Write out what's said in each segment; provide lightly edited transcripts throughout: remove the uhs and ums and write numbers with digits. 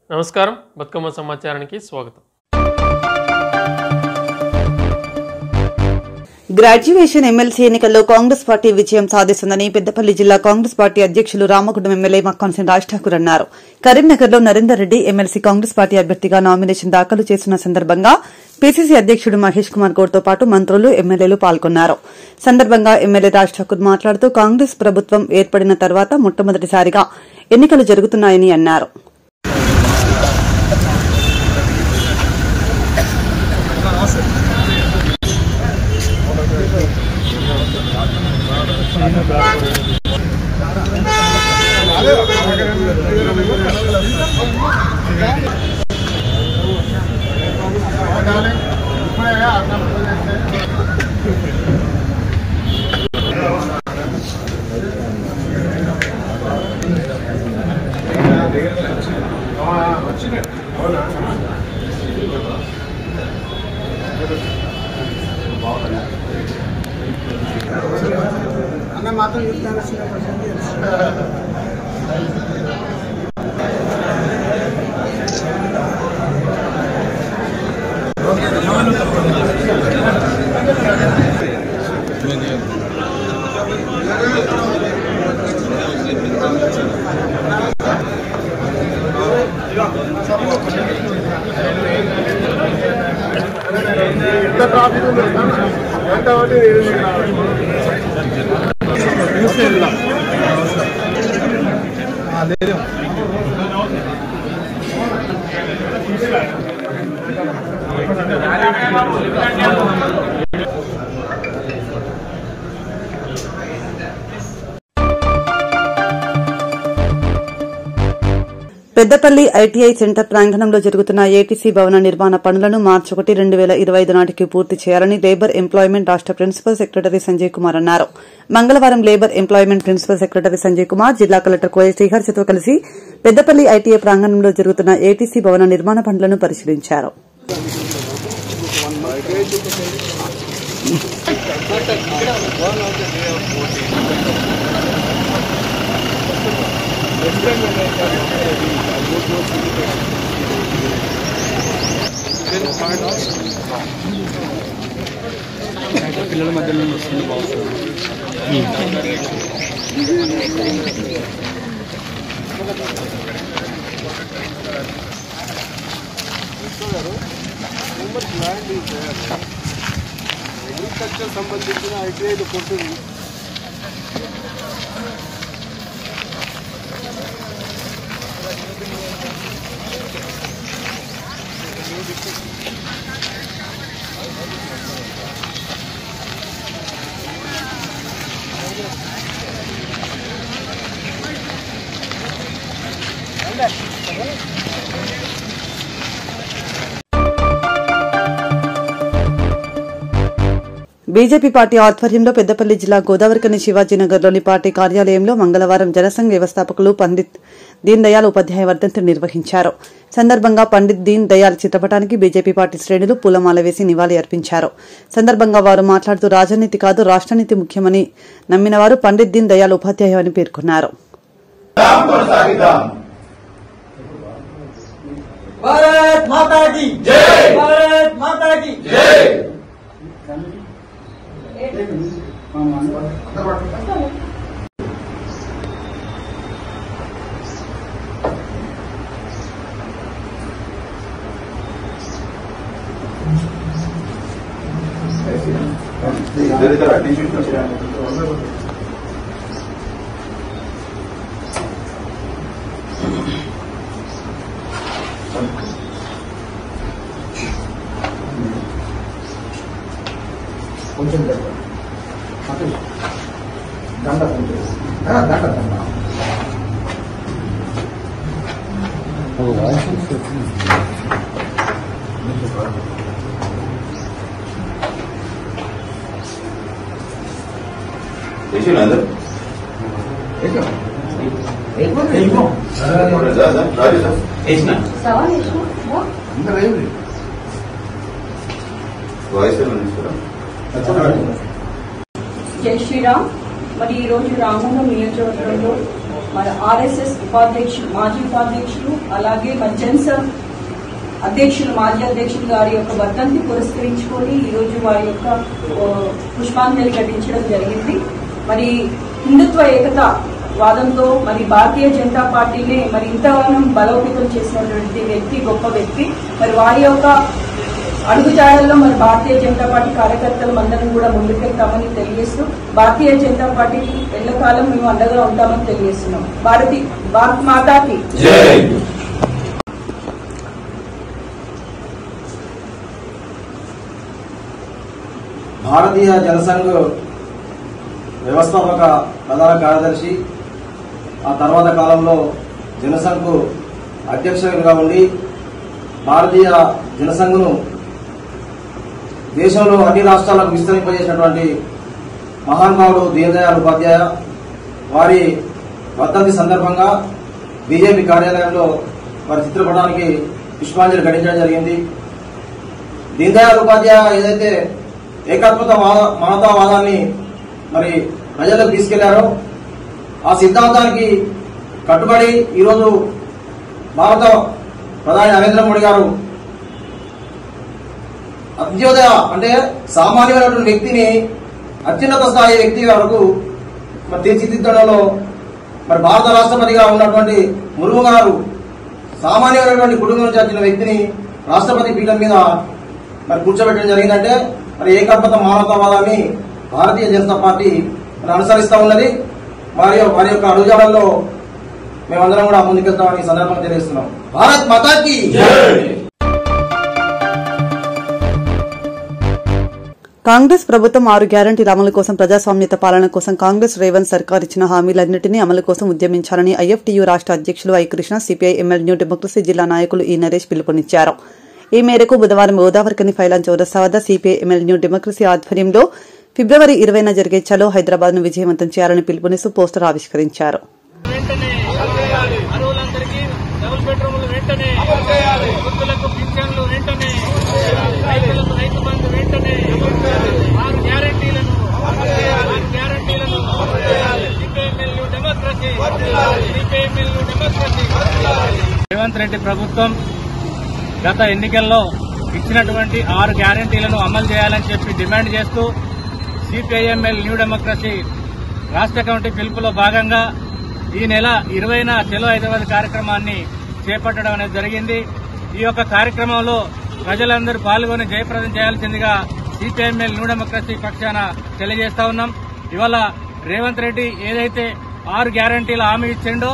నమస్కారం, బతుకమ్మ సమాచారానికి స్వాగతం. గ్రాడ్యుయేషన్ ఎమ్మెల్సీ ఎన్నికల్లో కాంగ్రెస్ పార్టీ విజయం సాధిస్తుందని పెద్దపల్లి జిల్లా కాంగ్రెస్ పార్టీ అధ్యకులు రామగుండం ఎమ్మెల్యే మక్కాన్సిన్ రాజ్ ఠాకూర్ అన్నారు. కరీంనగర్లో నరేందర్ రెడ్డి ఎమ్మెల్సీ కాంగ్రెస్ పార్టీ అభ్యర్థిగా నామినేషన్ దాఖలు చేస్తున్న సందర్భంగా పీసీసీ అధ్యకుడు మహేష్ కుమార్ గౌడ్తో పాటు మంత్రులు ఎమ్మెల్యేలు పాల్గొన్నారు. సందర్భంగా ఎమ్మెల్యే రాజ్ ఠాకూర్ మాట్లాడుతూ కాంగ్రెస్ ప్రభుత్వం ఏర్పడిన తర్వాత మొట్టమొదటిసారిగా ఎన్నికలు జరుగుతున్నాయని అన్నారు. అన్న మాత్రం చెప్తాను. పెద్దపల్లి ఐటీఐ సెంటర్ ప్రాంగణంలో జరుగుతున్న ఏటీసీ భవన నిర్మాణ పనులను మార్చి 1, 2025 నాటికి పూర్తి చేయాలని లేబర్ ఎంప్లాయ్మెంట్ రాష్ట ప్రిన్సిపల్ సెక్రటరీ సంజయ్ కుమార్ అన్నారు. మంగళవారం labour employment principal secretary Sanjay Kumar జిల్లా కలెక్టర్ కోయ శ్రీహర్షతో కలిసి పెద్దపల్లి ఐటీఐ ప్రాంగణంలో జరుగుతున్న ఏటీసీ భవన నిర్మాణ పనులను పరిశీలించారు. పిల్లల మధ్యలో వస్తుంది బాగుంటుంది. అగ్రికల్చర్ సంబంధించిన ఐటీఐలు కొట్టుంది. బీజేపీ పార్టీ ఆధ్వర్యంలో పెద్దపల్లి జిల్లా గోదావరికని శివాజీనగర్లోని పార్టీ కార్యాలయంలో మంగళవారం జనసంఘ్ వ్యవస్థాపకులు పండిత్ దీన్ దయాళ్ ఉపాధ్యాయ వర్ధంతిని నిర్వహించారు. సందర్భంగా పండిత్ దీన్ దయాళ్ చిత్రపటానికి బీజేపీ పార్టీ శ్రేణులు పూలమాల వేసి నివాళి అర్పించారు. సందర్భంగా వారు మాట్లాడుతూ రాజనీతి కాదు రాష్ట్రనీతి ముఖ్యమని నమ్మిన వారు పండిత్ దీన్ దయాళ్ ఉపాధ్యాయ అని పేర్కొన్నారు. भारत माता की जय, भारत माता की जय. కొంచెం దండ జై శ్రీరామ్. మరి ఈరోజు రామగుండం నియోజకవర్గంలో మన ఆర్ఎస్ఎస్ ఉపాధ్యక్షులు, మాజీ ఉపాధ్యక్షులు, అలాగే మన జనసంఘ్ అధ్యక్షులు, మాజీ అధ్యక్షులు గారి యొక్క వర్ధంతి పురస్కరించుకొని ఈరోజు వారి యొక్క పుష్పాంజలి ఘటించడం జరిగింది. మరి హిందుత్వ ఏకత వాదంతో మరి భారతీయ జనతా పార్టీని మరి ఇంతగానో బలోపేతం చేసినటువంటి వ్యక్తి, గొప్ప వ్యక్తి. మరి వారి యొక్క అడుగుజాడల్లో మరి భారతీయ జనతా పార్టీ కార్యకర్తలు అందరం కూడా ముందుకెళ్తామని తెలియజేస్తూ భారతీయ జనతా పార్టీకి ఎల్లకాలం మేము అండగా ఉంటామని తెలియజేస్తున్నాం. భారత్ మాతాకి జై. భారతీయ జనసంఘ్ వ్యవస్థాపక ప్రధాన కార్యదర్శి, ఆ తర్వాత కాలంలో జనసంఘ్ అధ్యక్షుడిగా ఉండి భారతీయ జనసంఘ్ను దేశంలో అన్ని రాష్ట్రాలకు విస్తరింపజేసినటువంటి మహానుభావుడు దీన్ దయాళ్ ఉపాధ్యాయ వారి వర్ధంతి సందర్భంగా బీజేపీ కార్యాలయంలో వారి చిత్రపటానికి పుష్పాంజలి ఘటించడం జరిగింది. దీన్ దయాళ్ ఉపాధ్యాయ ఏదైతే ఏకాత్మత మానవతావాదాన్ని మరి ప్రజలకు తీసుకెళ్లారో ఆ సిద్ధాంతానికి కట్టుబడి ఈరోజు భారత ప్రధాని నరేంద్ర మోడీ గారు అంత్యోదయ అంటే సామాన్యమైనటువంటి వ్యక్తిని అత్యున్నత స్థాయి వ్యక్తి వరకు మరి తీర్చిదిద్దడంలో మరి భారత రాష్ట్రపతిగా ఉన్నటువంటి ముర్ము గారు సామాన్యమైనటువంటి కుటుంబం నుంచి వచ్చిన వ్యక్తిని రాష్ట్రపతి పీఠం మీద మరి కూర్చోబెట్టడం జరిగిందంటే మరి ఏకాత్మత మానవతావాదాన్ని భారతీయ జనతా పార్టీ అనుసరిస్తూ ఉన్నది. వారి యొక్క అడుగుజాడల్లో మేమందరం కూడా ముందుకెళ్తామని సందర్భంగా తెలియజేస్తున్నాం. భారత్ మాతాకి కాంగ్రెస్ ప్రభుత్వం 6 గ్యారంటీల అమలు కోసం, ప్రజాస్వామ్యత పాలన కోసం కాంగ్రెస్ రేవంత్ సర్కార్ ఇచ్చిన హామీలన్నింటినీ అమలు కోసం ఉద్యమించాలని ఐఎఫ్టీయూ రాష్ట అధ్యక్షులు I Krishna, CPI ML new democracy జిల్లా నాయకులు ఈ నరేష్ పిలుపునిచ్చారు. ఈ మేరకు బుధవారం గోదావరికని ఫైలాన్ చౌరస్తా వద్ద సిపిఐ ఎంఎల్ న్యూ డెమోక్రసీ ఆధ్వర్యంలో ఫిబ్రవరి 20న జరిగే చలో హైదరాబాద్ ను విజయవంతం చేయాలని పిలుపునిస్తూ పోస్టర్ ఆవిష్కరించారు. రేవంత్ రెడ్డి ప్రభుత్వం గత ఎన్నికల్లో ఇచ్చినటువంటి 6 గ్యారంటీలను అమలు చేయాలని చెప్పి డిమాండ్ చేస్తూ సిపిఐఎంఎల్ న్యూ డెమోక్రసీ రాష్ట్ర కమిటీ పిలుపులో భాగంగా ఈ నెల 20న చలో హైదరాబాద్ కార్యక్రమాన్ని చేపట్టడం అనేది జరిగింది. ఈ యొక్క కార్యక్రమంలో ప్రజలందరూ పాల్గొని జయప్రదం చేయాల్సిందిగా సిపిఐఎంఎల్ న్యూ డెమోక్రసీ పక్షాన తెలియజేస్తా ఉన్నాం. ఇవాళ రేవంత్ రెడ్డి ఏదైతే 6 గ్యారంటీలు హామీ ఇచ్చిండో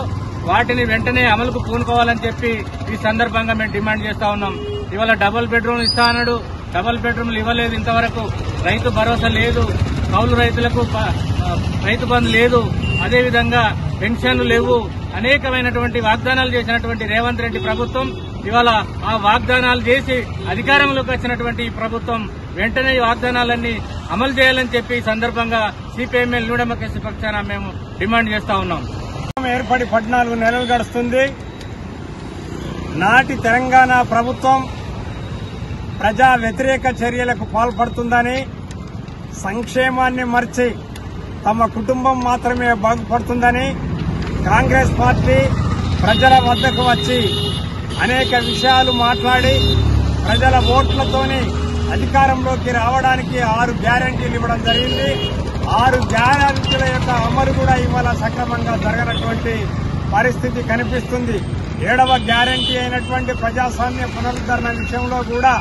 వాటిని వెంటనే అమలుకు పూనుకోవాలని చెప్పి ఈ సందర్భంగా మేము డిమాండ్ చేస్తా ఉన్నాం. ఇవాళ డబుల్ బెడ్రూమ్లు ఇస్తా అన్నాడు, డబుల్ బెడ్రూమ్లు ఇవ్వలేదు. ఇంతవరకు రైతు భరోసా లేదు, కౌలు రైతులకు రైతు బంధు లేదు, అదేవిధంగా పెన్షన్లు లేవు. అనేకమైనటువంటి వాగ్దానాలు చేసినటువంటి రేవంత్ రెడ్డి ప్రభుత్వం ఇవాళ ఆ వాగ్దానాలు చేసి అధికారంలోకి వచ్చినటువంటి ఈ ప్రభుత్వం వెంటనే ఈ వాగ్దానాలన్నీ అమలు చేయాలని చెప్పి ఈ సందర్భంగా సిపిఐఎంఎల్ న్యూ డెమోక్రసీ పక్షాన మేము డిమాండ్ చేస్తా ఉన్నాం. ఏర్పడి 14 నెలలు గడుస్తుంది. నాటి తెలంగాణ ప్రభుత్వం ప్రజా వ్యతిరేక చర్యలకు పాల్పడుతుందని, సంక్షేమాన్ని మర్చి తమ కుటుంబం మాత్రమే బాగుపడుతుందని కాంగ్రెస్ పార్టీ ప్రజల వద్దకు వచ్చి అనేక విషయాలు మాట్లాడి ప్రజల ఓట్లతోని అధికారంలోకి రావడానికి 6 గ్యారంటీలు ఇవ్వడం జరిగింది. 6 గ్యారంటీల యొక్క అమలు కూడా ఇవాళ సక్రమంగా జరగనటువంటి పరిస్థితి కనిపిస్తుంది. 7వ గ్యారంటీ అయినటువంటి ప్రజాస్వామ్య పునరుద్ధరణ విషయంలో కూడా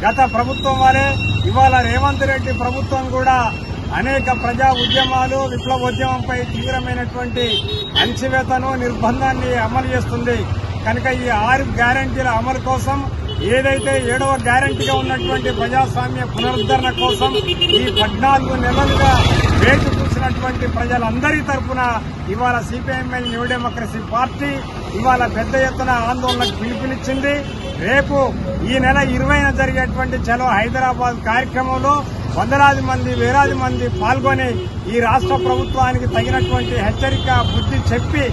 గత ప్రభుత్వం వారే ఇవాళ రేవంత్ రెడ్డి ప్రభుత్వం కూడా అనేక ప్రజా ఉద్యమాలు, విప్లవోద్యమంపై తీవ్రమైనటువంటి అణచివేతను, నిర్బంధాన్ని అమలు చేస్తుంది. కనుక ఈ 6 గ్యారంటీల అమలు కోసం, ఏదైతే 7వ గ్యారంటీగా ఉన్నటువంటి ప్రజాస్వామ్య పునరుద్ధరణ కోసం ఈ 14 నెలలుగా వేచి చూసినటువంటి ప్రజలందరి తరఫున ఇవాళ సిపిఐఎంఎల్ న్యూ డెమోక్రసీ పార్టీ ఇవాళ పెద్ద ఎత్తున ఆందోళనకు పిలుపునిచ్చింది. రేపు ఈ నెల 20న జరిగేటువంటి చలో హైదరాబాద్ కార్యక్రమంలో వందలాది మంది, వేలాది మంది పాల్గొని ఈ రాష్ట్ర ప్రభుత్వానికి తగినటువంటి హెచ్చరిక బుద్ధి చెప్పి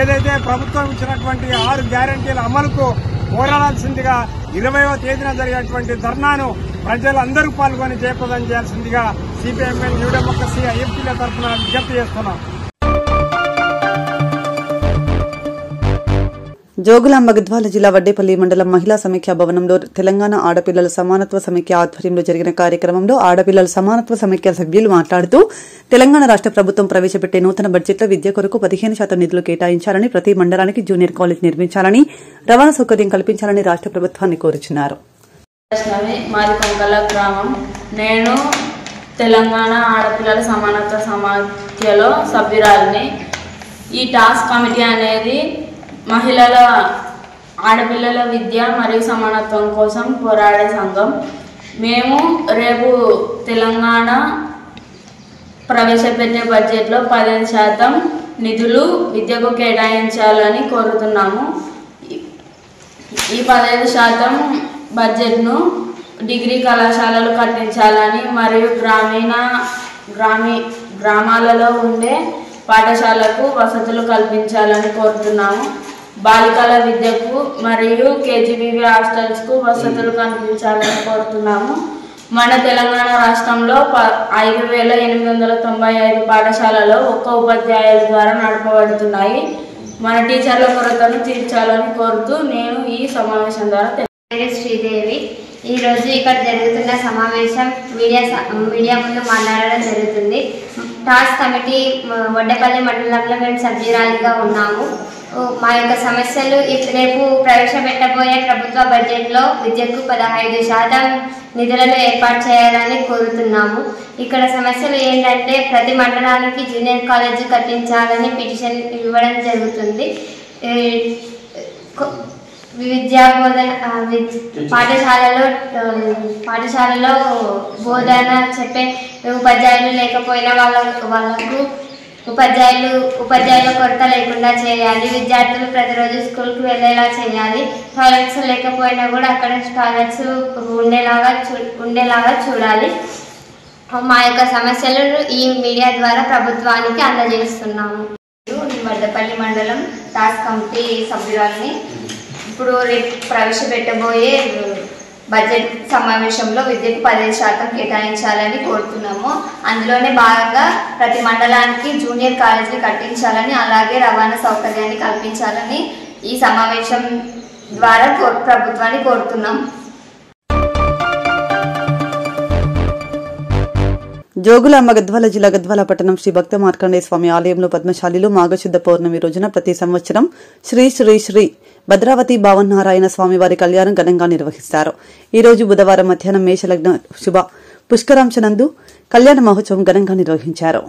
ఏదైతే ప్రభుత్వం ఇచ్చినటువంటి 6 గ్యారంటీల అమలుకు పోరాడాల్సిందిగా 20వ తేదీన జరిగేటువంటి ధర్నాను ప్రజలందరూ పాల్గొని జయప్రదం చేయాల్సిందిగా సిపిఐఎంఎల్ న్యూ డెమోక్రసీ ఐఎఫ్టీల తరఫున విజ్ఞప్తి చేస్తున్నాం. జోగులాంబ గద్వాల జిల్లా వడ్డేపల్లి మండలం మహిళా సమైక్య భవనంలో తెలంగాణ ఆడపిల్లల సమానత్వ సమైక్య ఆధ్వర్యంలో జరిగిన కార్యక్రమంలో ఆడపిల్లల సమానత్వ సమైక్య సభ్యులు మాట్లాడుతూ తెలంగాణ రాష్ట ప్రభుత్వం ప్రవేశపెట్టే నూతన బడ్జెట్లో విద్య కొరకు 15% నిధులు కేటాయించాలని, ప్రతి మండలానికి జూనియర్ కాలేజ్ నిర్మించాలని, రవాణా సౌకర్యం కల్పించాలని రాష్ట ప్రభుత్వాన్ని కోరుచున్నారు. మాది కొంకల గ్రామం. నేను తెలంగాణ ఆడపిల్లల సమానత్వ సమాఖ్యలో సభ్యురాలిని. ఈ టాస్క్ కమిటీ అనేది ఆడపిల్లల విద్య మరియు సమానత్వం కోసం పోరాడే సంఘం. మేము రేపు తెలంగాణ ప్రవేశపెట్టే బడ్జెట్లో 15% నిధులు విద్యకు కేటాయించాలని కోరుతున్నాము. ఈ 15% బడ్జెట్ను డిగ్రీ కళాశాలలు కట్టించాలని మరియు గ్రామాలలో ఉండే పాఠశాలకు వసతులు కల్పించాలని కోరుతున్నాము. బాలికల విద్యకు మరియు కేజీబీవీ హాస్టల్స్కు వసతులు కల్పించాలని కోరుతున్నాము. మన తెలంగాణ రాష్ట్రంలో 5,895 పాఠశాలలో ఒక్క ఉపాధ్యాయుల ద్వారా నడపబడుతున్నాయి. మన టీచర్ల కొరతను తీర్చాలని కోరుతూ నేను ఈ సమావేశం ద్వారా శ్రీదేవి. ఈరోజు ఇక్కడ జరుగుతున్న సమావేశం మీడియా ముందు మాట్లాడడం జరుగుతుంది. టాస్క్ కమిటీ వడ్డేపల్లి మండలంలో మేము సభ్యురాలిగా ఉన్నాము. మా యొక్క సమస్యలు రేపు ప్రవేశపెట్టబోయే ప్రభుత్వ బడ్జెట్లో విద్యకు 15% నిధులను ఏర్పాటు చేయాలని కోరుతున్నాము. ఇక్కడ సమస్యలు ఏంటంటే ప్రతి మండలానికి జూనియర్ కాలేజీ కట్టించాలని పిటిషన్ ఇవ్వడం జరుగుతుంది. పాఠశాలలో బోధన చెప్పే ఉపాధ్యాయులు లేకపోయినా వాళ్ళకు ఉపాధ్యాయుల కొరత లేకుండా చేయాలి. విద్యార్థులు ప్రతిరోజు స్కూల్కి వెళ్ళేలా చేయాలి. టాయిలెట్స్ లేకపోయినా కూడా అక్కడ టాయిలెట్స్ ఉండేలాగా చూడాలి. మా యొక్క సమస్యలను ఈ మీడియా ద్వారా ప్రభుత్వానికి అందజేస్తున్నాము. వడ్డేపల్లి మండలం టాస్క్ కమిటీ సభ్యురాలని. ఇప్పుడు రేపు ప్రవేశపెట్టబోయే బడ్జెట్ సమావేశంలో విద్యకు 15% కేటాయించాలని కోరుతున్నాము. అందులోనే భాగంగా ప్రతి మండలానికి జూనియర్ కాలేజీలు కట్టించాలని, అలాగే రవాణా సౌకర్యాన్ని కల్పించాలని ఈ సమావేశం ద్వారా ప్రభుత్వాన్ని కోరుతున్నాం. జోగులాంబ గద్వాల జిల్లా గద్వాల పట్టణం శ్రీ భక్త మార్కండేయ స్వామి ఆలయంలో పద్మశాలిలో మాఘశుద్ధ పౌర్ణమి రోజున ప్రతి సంవత్సరం శ్రీ శ్రీ శ్రీ భద్రావతి భావనారాయణ స్వామి వారి కళ్యాణం ఘనంగా నిర్వహిస్తారు. ఈ రోజు బుధవారం మధ్యాహ్నం మేషలగ్న శుభ పుష్కరాంశనందు కళ్యాణ మహోత్సవం ఘనంగా నిర్వహించారు.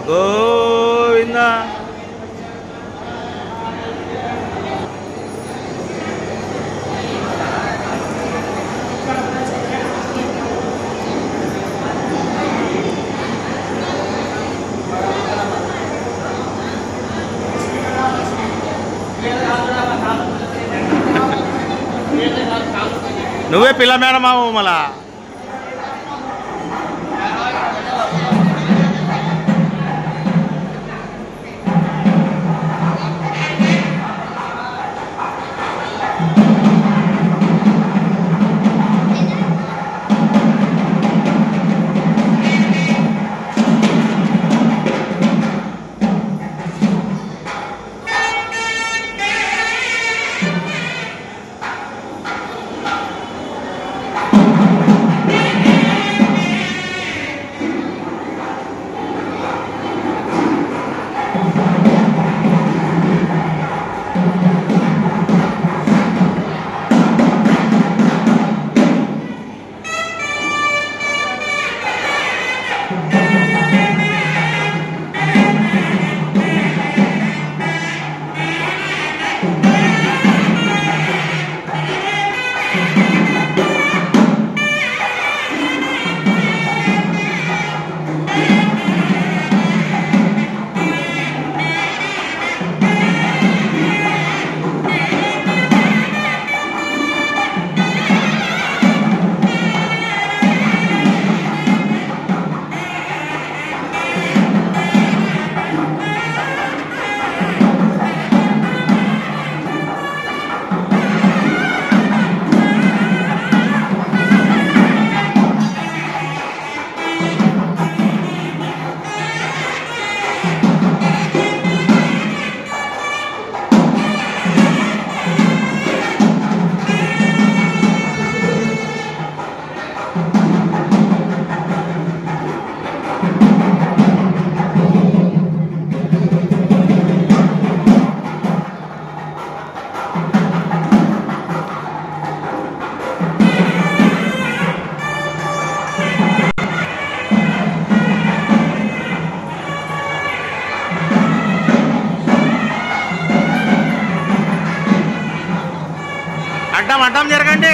గోవిందా. నువ్వే పిల్ల మేడమావు మళ్ళా. అడ్డం అడ్డం జరగండి.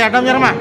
అడ్డం జరమా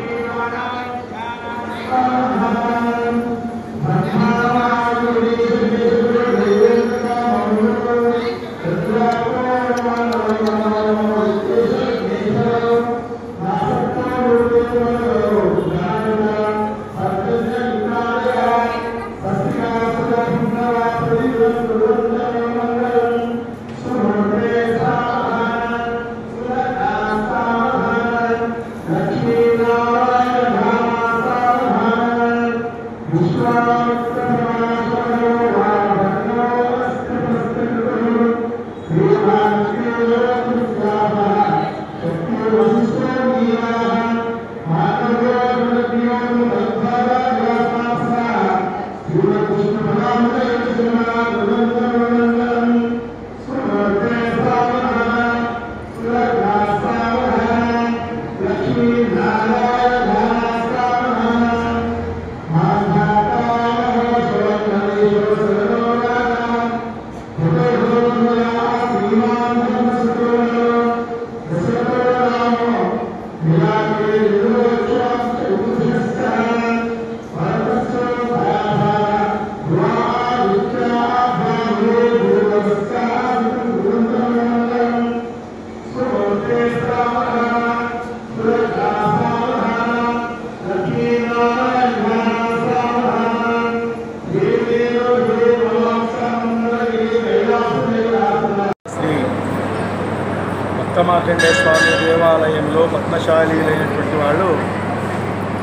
మార్కండేయ స్వామి దేవాలయంలో పద్మశాలీలైనటువంటి వాళ్ళు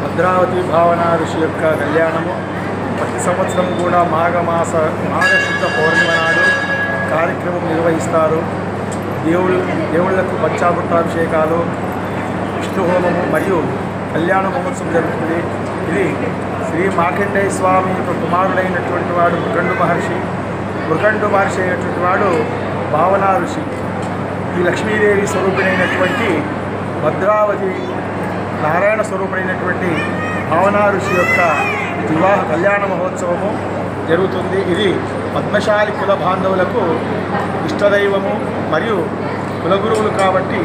భద్రావతి భావన ఋషి యొక్క కళ్యాణము ప్రతి సంవత్సరం కూడా మాఘశుద్ధ పౌర్ణిమ నాడు కార్యక్రమం నిర్వహిస్తారు. దేవుళ్లకు పంచామృతాభిషేకాలు, విష్ణు హోమము మరియు కళ్యాణ మహోత్సవం జరుగుతుంది. ఇది శ్రీ మార్కండేయ స్వామి యొక్క కుమారుడైనటువంటి వాడు మృకండు మహర్షి అయినటువంటి వాడు భావన ఋషి. ఈ లక్ష్మీదేవి స్వరూపిణైనటువంటి భద్రావతి నారాయణ స్వరూపుడైనటువంటి భావనా ఋషి యొక్క వివాహ కళ్యాణ మహోత్సవము జరుగుతుంది. ఇది పద్మశాలి కుల బాంధవులకు ఇష్టదైవము మరియు కులగురువులు కాబట్టి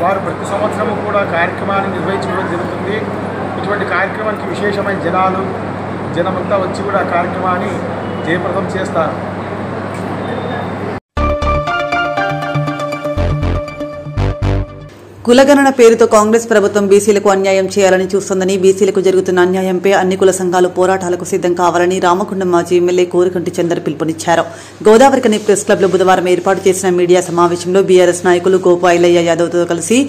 వారు ప్రతి సంవత్సరము కూడా కార్యక్రమాన్ని నిర్వహించడం జరుగుతుంది. ఇటువంటి కార్యక్రమానికి విశేషమైన జనమంతా వచ్చి కూడా కార్యక్రమాన్ని జయప్రదం చేస్తారు. కులగణన పేరుతో కాంగ్రెస్ ప్రభుత్వం బీసీలకు అన్యాయం చేయాలని చూస్తోందని, బీసీలకు జరుగుతున్న అన్యాయంపై అన్ని కుల సంఘాలు పోరాటాలకు సిద్దం కావాలని రామగుండం మాజీ ఎమ్మెల్యే కోరికంటి చందర్ పిలుపునిచ్చారు. గోదావరికని ప్రెస్ క్లబ్లో బుధవారం ఏర్పాటు చేసిన మీడియా సమావేశంలో బీఆర్ఎస్ నాయకులు గోపా ఐలయ్య యాదవ్తో కలిసి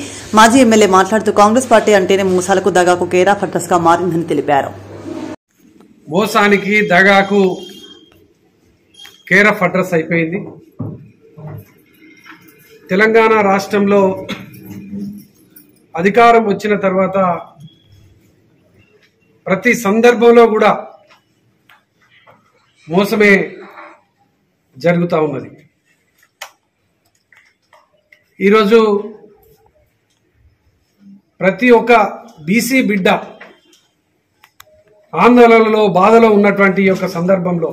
మాజీ ఎమ్మెల్యే మాట్లాడుతూ కాంగ్రెస్ పార్టీ అంటేనే మోసాలకు దగాకు కేర్ ఆఫ్ అడ్రస్ గా మారిందని తెలిపారు. మోసానికి దగాకు కేర్ ఆఫ్ అడ్రస్ అయిపోయింది. తెలంగాణ రాష్ట్రంలో అధికారం వచ్చిన తర్వాత ప్రతి సందర్భంలో కూడా మోసమే జరుగుతూ ఉన్నది. ఈరోజు ప్రతి ఒక్క బీసీ బిడ్డ ఆందోళనలో బాధలో ఉన్నటువంటి ఈ యొక్క సందర్భంలో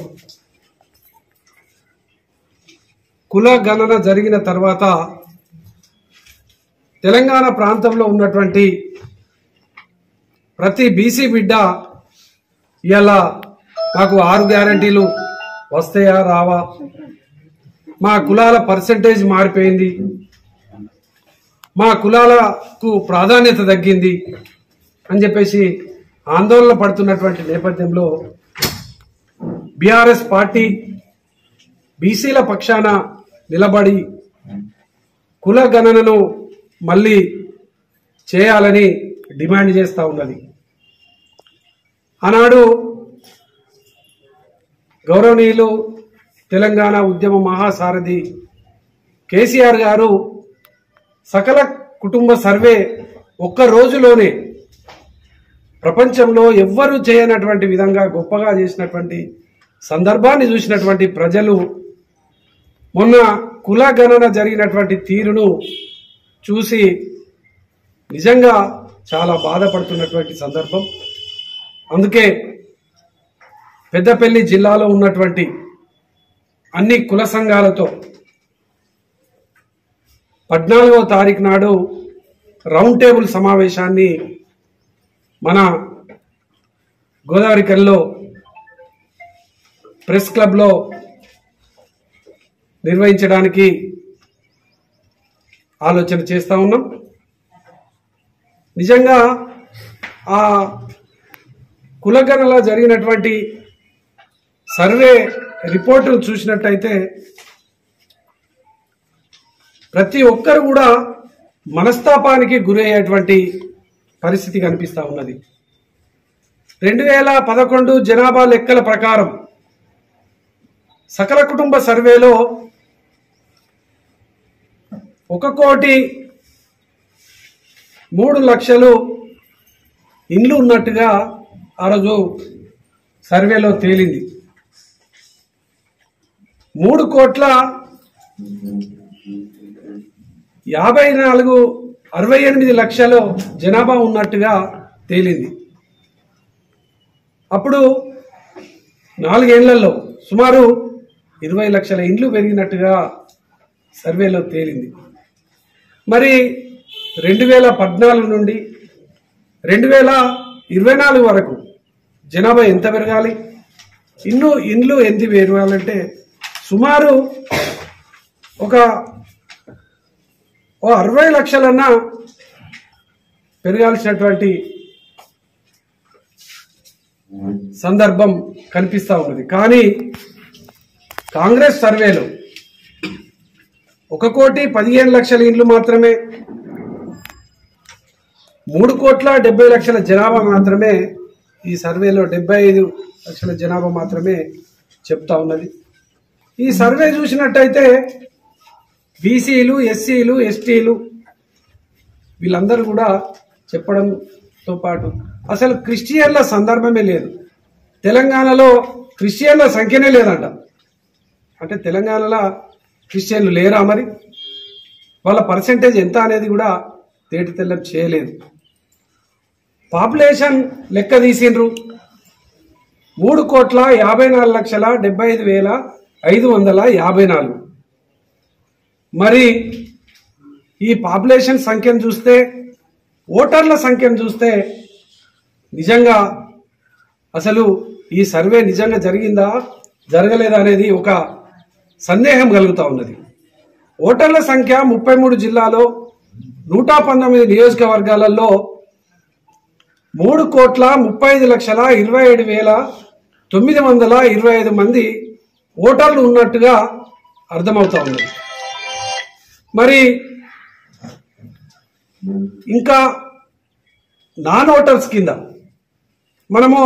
కుల గణన జరిగిన తర్వాత తెలంగాణ ప్రాంతంలో ఉన్నటువంటి ప్రతి బీసీ బిడ్డ ఇలా మాకు 6 గ్యారంటీలు వస్తాయా రావా, మా కులాల పర్సెంటేజ్ మారిపోయింది, మా కులాలకు ప్రాధాన్యత తగ్గింది అని చెప్పేసి ఆందోళన పడుతున్నటువంటి నేపథ్యంలో బీఆర్ఎస్ పార్టీ బీసీల పక్షాన నిలబడి కుల గణనను మళ్ళీ చేయాలని డిమాండ్ చేస్తూ ఉన్నది. ఆనాడు గౌరవనీయులు తెలంగాణ ఉద్యమ మహాసారథి కేసీఆర్ గారు సకల కుటుంబ సర్వే ఒక్క రోజులోనే ప్రపంచంలో ఎవ్వరూ చేయనటువంటి విధంగా గొప్పగా చేసినటువంటి సందర్భాన్ని చూసినటువంటి ప్రజలు మొన్న కుల గణన జరిగినటువంటి తీరును చూసి నిజంగా చాలా బాధపడుతున్నటువంటి సందర్భం. అందుకే పెద్దపల్లి జిల్లాలో ఉన్నటువంటి అన్ని కుల సంఘాలతో 14వ తారీఖు నాడు రౌండ్ టేబుల్ సమావేశాన్ని మన గోదావరికల్లో ప్రెస్ క్లబ్లో నిర్వహించడానికి ఆలోచన చేస్తూ ఉన్నాం. నిజంగా ఆ కులగణలో జరిగినటువంటి సర్వే రిపోర్టును చూసినట్టయితే ప్రతి ఒక్కరు కూడా మనస్తాపానికి గురయ్యేటువంటి పరిస్థితి కనిపిస్తూ ఉన్నది. 2011 జనాభా లెక్కల ప్రకారం సకల కుటుంబ సర్వేలో 1,03,00,000 ఇండ్లు ఉన్నట్టుగా ఆ రోజు సర్వేలో తేలింది. 3,54,68,00,000 జనాభా ఉన్నట్టుగా తేలింది. అప్పుడు 4 ఏళ్లలో సుమారు 20 లక్షల ఇండ్లు పెరిగినట్టుగా సర్వేలో తేలింది. మరి 2014 నుండి 2024 వరకు జనాభా ఎంత పెరగాలి, ఇండ్లు ఎంత పెరగాలంటే సుమారు ఒక 60 లక్షలన్నా పెరగాల్సినటువంటి సందర్భం కనిపిస్తూ ఉన్నది. కానీ కాంగ్రెస్ సర్వేలో 1,15,00,000 ఇండ్లు మాత్రమే, 3,70,00,000 జనాభా మాత్రమే, ఈ సర్వేలో 75 లక్షల జనాభా మాత్రమే చెప్తా ఉన్నది. ఈ సర్వే చూసినట్టయితే బీసీలు, ఎస్సీలు, ఎస్టీలు వీళ్ళందరూ కూడా చెప్పడంతో పాటు అసలు క్రిస్టియన్ల సందర్భమే లేదు. తెలంగాణలో క్రిస్టియన్ల సంఖ్యనే లేదంట. అంటే తెలంగాణలో క్రిస్టియన్లు లేరా, మరి వాళ్ళ పర్సెంటేజ్ ఎంత అనేది కూడా తేటి తెల్లం చేయలేదు. పాపులేషన్ లెక్క తీసిండ్రు, 3,54,75,554. మరి ఈ పాపులేషన్ సంఖ్యను చూస్తే, ఓటర్ల సంఖ్యను చూస్తే నిజంగా అసలు ఈ సర్వే నిజంగా జరిగిందా జరగలేదా అనేది ఒక సందేహం కలుగుతూ ఉన్నది. ఓటర్ల సంఖ్య 33 జిల్లాలో 119 నియోజకవర్గాలలో 3,35,27,925 మంది ఓటర్లు ఉన్నట్టుగా అర్థమవుతా ఉన్నది. మరి ఇంకా నాన్ ఓటర్స్ కింద మనము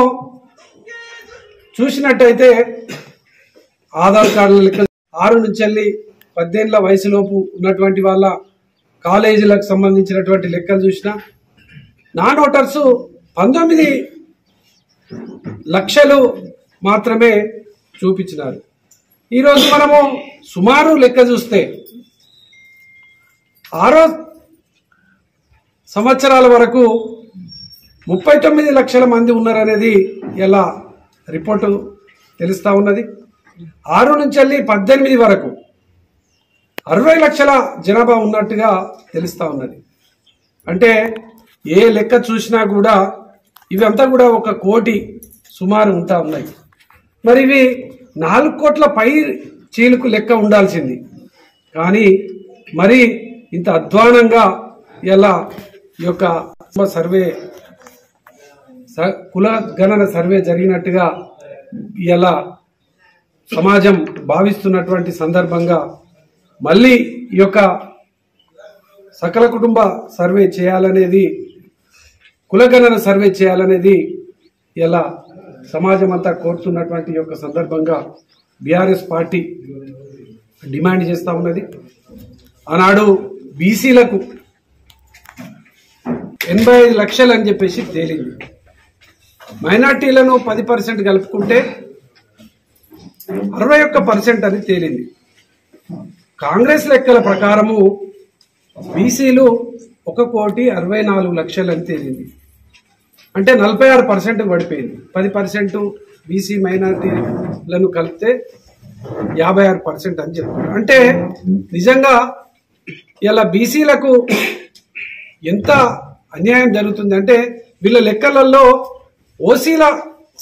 చూసినట్టయితే ఆధార్ కార్డుల లెక్క 6 నుంచి 18 వయసులోపు ఉన్నటువంటి వాళ్ళ కాలేజీలకు సంబంధించినటువంటి లెక్కలు చూసినా నాన్ ఓటర్స్ 19 లక్షలు మాత్రమే చూపించినారు. ఈరోజు మనము సుమారు లెక్క చూస్తే 6 సంవత్సరాల వరకు 39 లక్షల మంది ఉన్నారనేది ఇలా రిపోర్టు తెలుస్తా ఉన్నది. 6 నుంచి 18 వరకు 60 లక్షల జనాభా ఉన్నట్టుగా తెలుస్తా ఉన్నది. అంటే ఏ లెక్క చూసినా కూడా ఇవంతా కూడా 1 కోటి సుమారు ఉంటా ఉన్నాయి. మరి ఇవి 4 కోట్ల పై చీలుకు లెక్క ఉండాల్సింది. కానీ మరి ఇంత అధ్వానంగా ఇలా ఈ యొక్క సర్వే కుల గణన సర్వే జరిగినట్టుగా ఇలా సమాజం భావిస్తున్నటువంటి సందర్భంగా మళ్ళీ ఈ యొక్క సకల కుటుంబ సర్వే చేయాలనేది, కులగణన సర్వే చేయాలనేది ఇలా సమాజం అంతా కోరుతున్నటువంటి యొక్క సందర్భంగా బీఆర్ఎస్ పార్టీ డిమాండ్ చేస్తూ ఉన్నది. ఆనాడు బీసీలకు 85 లక్షలు అని చెప్పేసి తేలింది. మైనార్టీలను 10% కలుపుకుంటే 61% అని తేలింది. కాంగ్రెస్ లెక్కల ప్రకారము బీసీలు 1,64,00,000 అని తేలింది. అంటే 46% పడిపోయింది. 10% బీసీ మైనార్టీలను కలిపితే 56% అని చెప్తున్నారు. అంటే నిజంగా ఇలా బీసీలకు ఎంత అన్యాయం జరుగుతుంది అంటే వీళ్ళ లెక్కలలో ఓసీల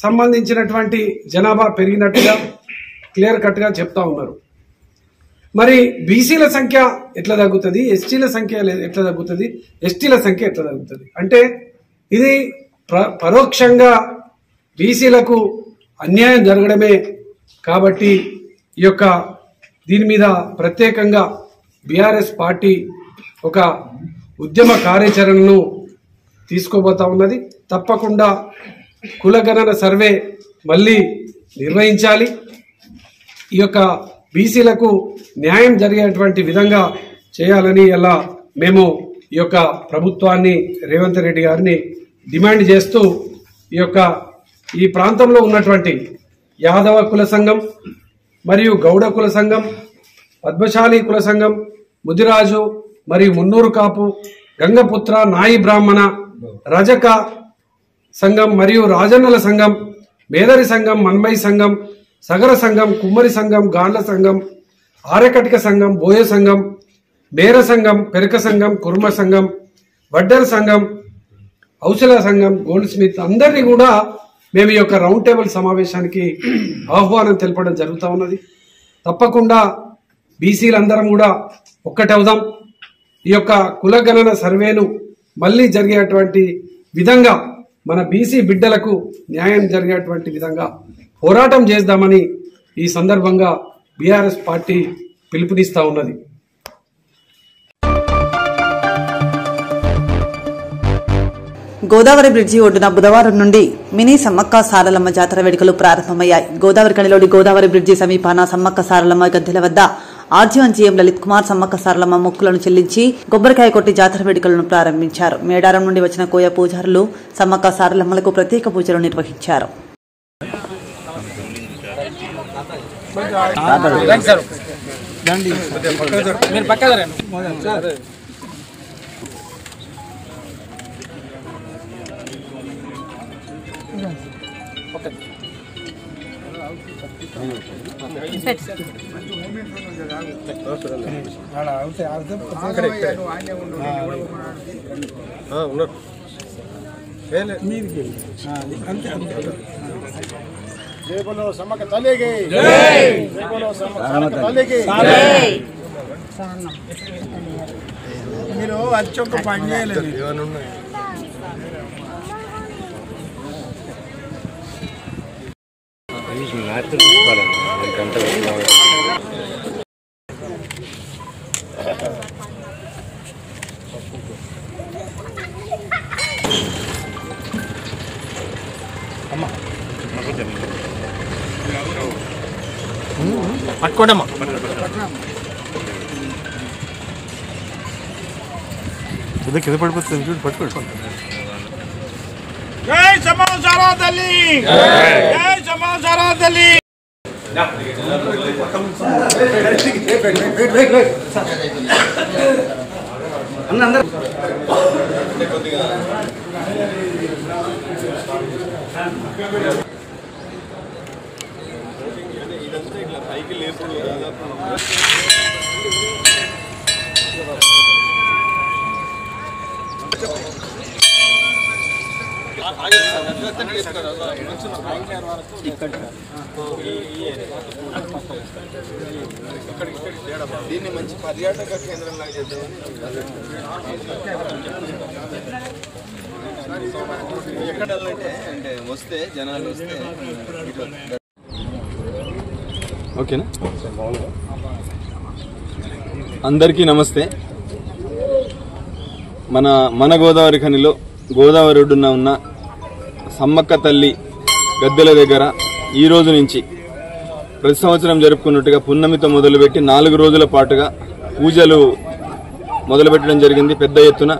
సంబంధించినటువంటి జనాభా పెరిగినట్టుగా క్లియర్ కట్ గా చెప్తా ఉన్నారు. మరి బీసీల సంఖ్య ఎట్లా తగ్గుతుంది, ఎస్టీల సంఖ్య ఎట్లా తగ్గుతుంది, ఎస్టీల సంఖ్య ఎట్లా తగ్గుతుంది అంటే ఇది పరోక్షంగా బీసీలకు అన్యాయం జరగడమే. కాబట్టి ఈ యొక్క దీని మీద ప్రత్యేకంగా బీఆర్ఎస్ పార్టీ ఒక ఉద్యమ కార్యాచరణను తీసుకోబోతా ఉన్నది. తప్పకుండా కులగణన సర్వే మళ్ళీ నిర్వహించాలి. ఈ యొక్క బీసీలకు న్యాయం జరిగేటువంటి విధంగా చేయాలని ఇలా మేము ఈ యొక్క ప్రభుత్వాన్ని రేవంత్ రెడ్డి గారిని డిమాండ్ చేస్తూ ఈ ప్రాంతంలో ఉన్నటువంటి యాదవ కుల సంఘం మరియు గౌడ కుల సంఘం, పద్మశాలి కుల సంఘం, ముదిరాజు మరియు మున్నూరు కాపు, గంగపుత్ర, నాయి బ్రాహ్మణ, రజక సంఘం మరియు రాజన్నల సంఘం, మేదరి సంఘం, మన్మై సంఘం, సగర సంఘం, కుమ్మరి సంఘం, గాండ్ల సంఘం, ఆర్యకటిక సంఘం, బోయ సంఘం, మేర సంఘం, పెరక సంఘం, కుర్మ సంఘం, వడ్డెర సంఘం, ఔషల సంఘం, గోల్డ్ స్మిత్ అందరినీ కూడా మేము ఈ యొక్క రౌండ్ టేబుల్ సమావేశానికి ఆహ్వానం తెలపడం జరుగుతూ ఉన్నది. తప్పకుండా బీసీలందరం కూడా ఒక్కటవుదాం. ఈ యొక్క కులగణన సర్వేను మళ్ళీ జరిగేటువంటి విధంగా మన బీసీ బిడ్డలకు న్యాయం జరిగేటువంటి విధంగా పోరాటం చేద్దామని ఈ సందర్భంగా బీఆర్ఎస్ పార్టీ పిలుపునిస్తా ఉన్నది. గోదావరి బ్రిడ్జి ఒడ్డున బుధవారం నుండి మినీ సమ్మక్క సారలమ్మ జాతర వేడుకలు ప్రారంభమయ్యాయి. గోదావరి కనిలోని గోదావరి బ్రిడ్జి సమీపాన సమ్మక్క సారలమ్మ గద్దెల వద్ద ఆర్జీఎం లలిత్ కుమార్ సమ్మక్క సారలమ్మ మొక్కులను చెల్లించి కొబ్బరికాయ కొట్టి జాతర వేడుకలను ప్రారంభించారు. మేడారం నుండి వచ్చిన కోయ పూజారులు సమ్మక్క సారలమ్మలకు ప్రత్యేక పూజలు నిర్వహించారు. जय बोलो समक तलेगे जय बोलो समक तलेगे जय మీరు అచ్చొక్క పని చేయలేదు పట్టుకోండమ్మా. కింద పడిపోతుంది చూడు, పట్టుకోండి. జై సమాచారా తల్లి, జై సమాచారా తల్లి. దీన్ని మంచి పర్యాటక కేంద్రంలాగా చేద్దామని ఎక్కడ అంటే వస్తే జనాలు వస్తే ఓకేనా. అందరికీ నమస్తే. మన గోదావరి ఖనిలో గోదావరి ఒడ్డున ఉన్న సమ్మక్క తల్లి గద్దెల దగ్గర ఈ రోజు నుంచి ప్రతి సంవత్సరం జరుపుకున్నట్టుగా పున్నమితో మొదలుపెట్టి 4 రోజుల పాటుగా పూజలు మొదలుపెట్టడం జరిగింది. పెద్ద ఎత్తున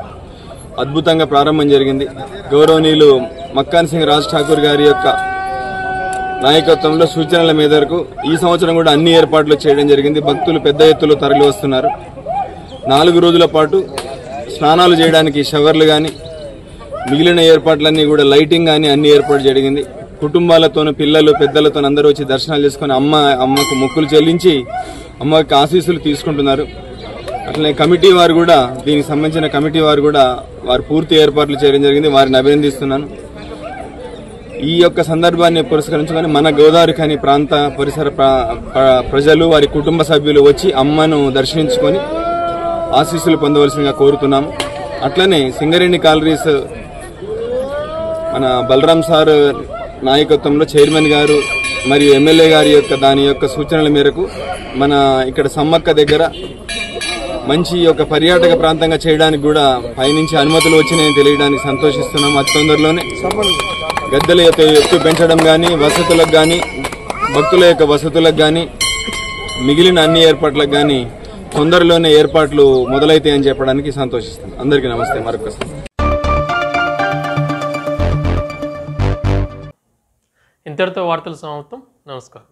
అద్భుతంగా ప్రారంభం జరిగింది. గౌరవనీయులు మక్కాన్ సింగ్ రాజ్ ఠాకూర్ గారి యొక్క నాయకత్వంలో సూచనల మేరకు ఈ సంవత్సరం కూడా అన్ని ఏర్పాట్లు చేయడం జరిగింది. భక్తులు పెద్ద ఎత్తులో తరలి వస్తున్నారు. 4 రోజుల పాటు స్నానాలు చేయడానికి షవర్లు కానీ మిగిలిన ఏర్పాట్లన్నీ కూడా లైటింగ్ కానీ అన్ని ఏర్పాటు జరిగింది. కుటుంబాలతోనూ పిల్లలు పెద్దలతో అందరూ వచ్చి దర్శనాలు చేసుకుని అమ్మకు మొక్కులు చెల్లించి అమ్మకి ఆశీస్సులు తీసుకుంటున్నారు. అట్లనే కమిటీ వారు కూడా, దీనికి సంబంధించిన కమిటీ వారు కూడా వారు పూర్తి ఏర్పాట్లు చేయడం జరిగింది. వారిని అభినందిస్తున్నాను. ఈ యొక్క సందర్భాన్ని పురస్కరించుకొని మన గోదావరి ఖని ప్రాంత పరిసర ప్రజలు, వారి కుటుంబ సభ్యులు వచ్చి అమ్మను దర్శించుకొని ఆశీస్సులు పొందవలసిందిగా కోరుతున్నాము. అట్లనే సింగరేణి కాలరీస్ మన బలరాం సార్ నాయకత్వంలో చైర్మన్ గారు మరియు ఎమ్మెల్యే గారి యొక్క దాని యొక్క సూచనల మేరకు మన ఇక్కడ సమ్మక్క దగ్గర మంచి ఒక పర్యాటక ప్రాంతంగా చేయడానికి కూడా పైనుంచి అనుమతులు వచ్చినాయని తెలియడానికి సంతోషిస్తున్నాం. అతి తొందరలోనే గద్దెల ఎత్తు పెంచడం కానీ, వసతులకు కానీ, భక్తుల యొక్క వసతులకు కానీ, మిగిలిన అన్ని ఏర్పాట్లకు కానీ తొందరలోనే ఏర్పాట్లు మొదలైతాయని చెప్పడానికి సంతోషిస్తున్నాం. అందరికీ నమస్తే. మరొకసారి ఇంతటితో వార్తలు సమాప్తం. నమస్కారం.